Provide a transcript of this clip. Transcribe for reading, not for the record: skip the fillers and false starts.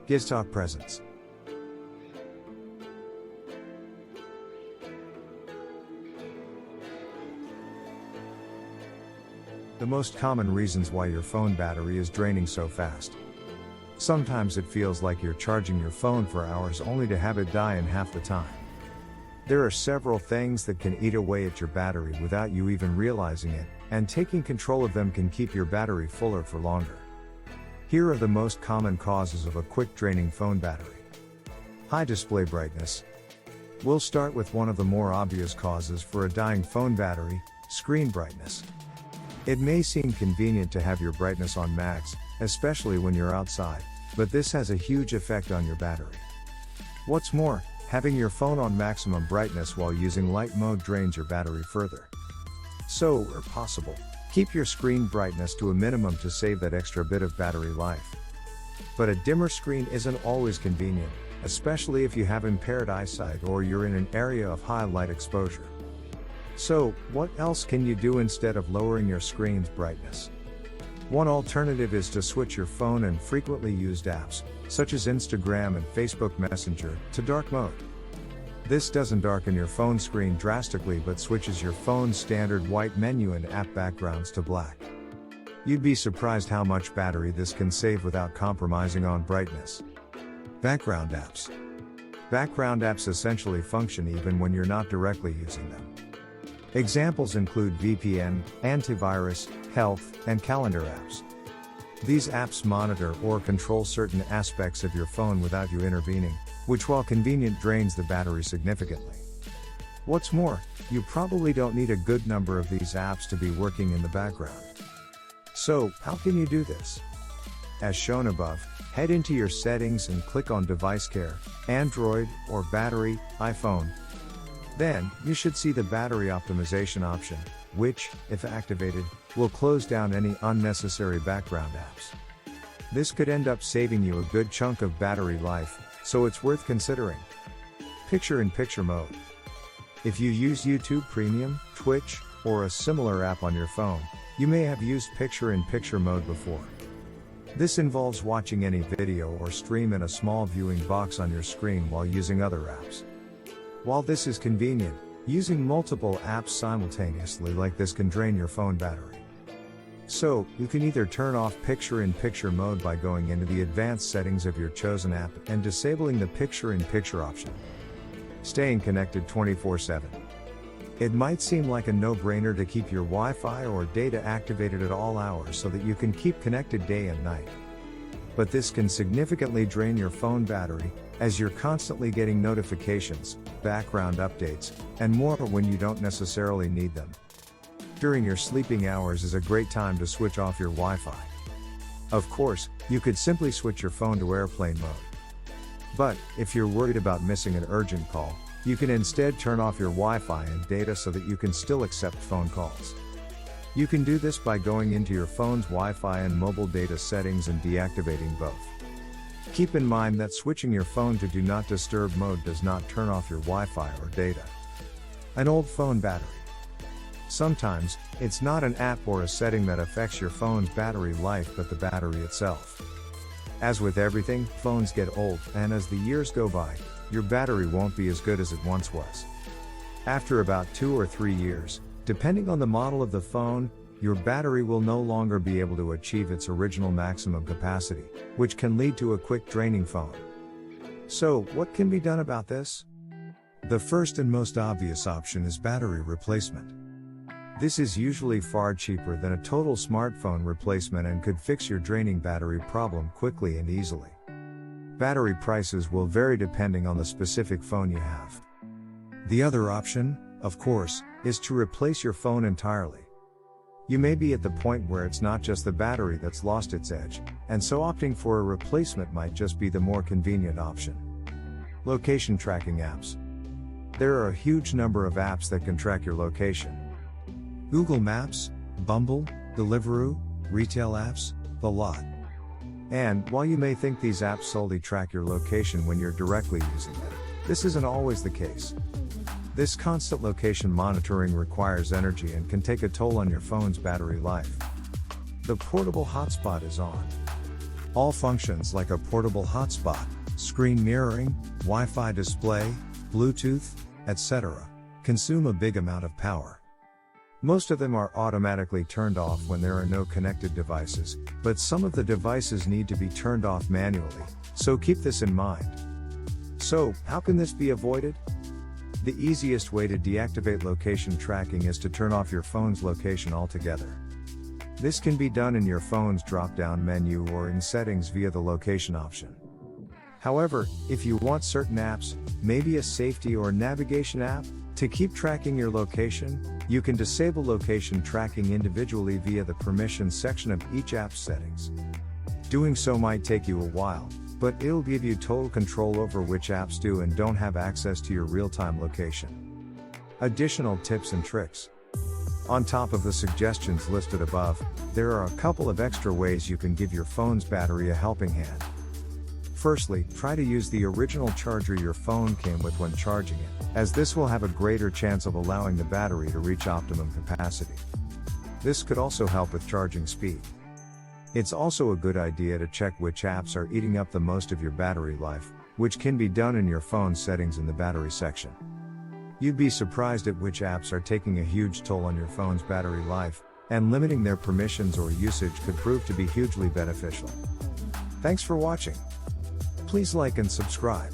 Giztalk presents. The most common reasons why your phone battery is draining so fast. Sometimes it feels like you're charging your phone for hours only to have it die in half the time. There are several things that can eat away at your battery without you even realizing it, and taking control of them can keep your battery fuller for longer. Here are the most common causes of a quick draining phone battery. High display brightness. We'll start with one of the more obvious causes for a dying phone battery: screen brightness. It may seem convenient to have your brightness on max, especially when you're outside, but this has a huge effect on your battery. What's more, having your phone on maximum brightness while using light mode drains your battery further. So, where possible, keep your screen brightness to a minimum to save that extra bit of battery life. But a dimmer screen isn't always convenient, especially if you have impaired eyesight or you're in an area of high light exposure. So, what else can you do instead of lowering your screen's brightness? One alternative is to switch your phone and frequently used apps, such as Instagram and Facebook Messenger, to dark mode. This doesn't darken your phone screen drastically but switches your phone's standard white menu and app backgrounds to black. You'd be surprised how much battery this can save without compromising on brightness. Background apps. Background apps essentially function even when you're not directly using them. Examples include VPN, antivirus, health, and calendar apps. These apps monitor or control certain aspects of your phone without you intervening, which, while convenient, drains the battery significantly. What's more, you probably don't need a good number of these apps to be working in the background. So, how can you do this? As shown above, head into your settings and click on Device Care, Android, or Battery, iPhone. Then, you should see the battery optimization option, which, if activated, will close down any unnecessary background apps. This could end up saving you a good chunk of battery life, so it's worth considering. Picture-in-picture mode. If you use YouTube Premium, Twitch, or a similar app on your phone, you may have used picture-in-picture mode before. This involves watching any video or stream in a small viewing box on your screen while using other apps. While this is convenient, using multiple apps simultaneously like this can drain your phone battery. So, you can either turn off picture-in-picture mode by going into the advanced settings of your chosen app and disabling the picture-in-picture option. Staying connected 24/7. It might seem like a no-brainer to keep your Wi-Fi or data activated at all hours so that you can keep connected day and night. But this can significantly drain your phone battery, as you're constantly getting notifications, background updates, and more when you don't necessarily need them. During your sleeping hours is a great time to switch off your Wi-Fi. Of course, you could simply switch your phone to airplane mode. But, if you're worried about missing an urgent call, you can instead turn off your Wi-Fi and data so that you can still accept phone calls. You can do this by going into your phone's Wi-Fi and mobile data settings and deactivating both. Keep in mind that switching your phone to Do Not Disturb mode does not turn off your Wi-Fi or data. An old phone battery. Sometimes, it's not an app or a setting that affects your phone's battery life but the battery itself. As with everything, phones get old, and as the years go by, your battery won't be as good as it once was. After about 2 or 3 years, depending on the model of the phone, your battery will no longer be able to achieve its original maximum capacity, which can lead to a quick draining phone. So, what can be done about this? The first and most obvious option is battery replacement. This is usually far cheaper than a total smartphone replacement and could fix your draining battery problem quickly and easily. Battery prices will vary depending on the specific phone you have. The other option, of course, is to replace your phone entirely. You may be at the point where it's not just the battery that's lost its edge, and so opting for a replacement might just be the more convenient option. Location tracking apps. There are a huge number of apps that can track your location. Google Maps, Bumble, Deliveroo, retail apps, the lot. And, while you may think these apps solely track your location when you're directly using them, this isn't always the case. This constant location monitoring requires energy and can take a toll on your phone's battery life. The portable hotspot is on. All functions like a portable hotspot, screen mirroring, Wi-Fi display, Bluetooth, etc., consume a big amount of power. Most of them are automatically turned off when there are no connected devices, but some of the devices need to be turned off manually, so keep this in mind. So, how can this be avoided? The easiest way to deactivate location tracking is to turn off your phone's location altogether. This can be done in your phone's drop-down menu or in settings via the location option. However, if you want certain apps, maybe a safety or navigation app, to keep tracking your location, you can disable location tracking individually via the permissions section of each app's settings. Doing so might take you a while, but it'll give you total control over which apps do and don't have access to your real-time location. Additional tips and tricks. On top of the suggestions listed above, there are a couple of extra ways you can give your phone's battery a helping hand. Firstly, try to use the original charger your phone came with when charging it, as this will have a greater chance of allowing the battery to reach optimum capacity. This could also help with charging speed. It's also a good idea to check which apps are eating up the most of your battery life, which can be done in your phone settings in the battery section. You'd be surprised at which apps are taking a huge toll on your phone's battery life, and limiting their permissions or usage could prove to be hugely beneficial. Thanks for watching. Please like and subscribe.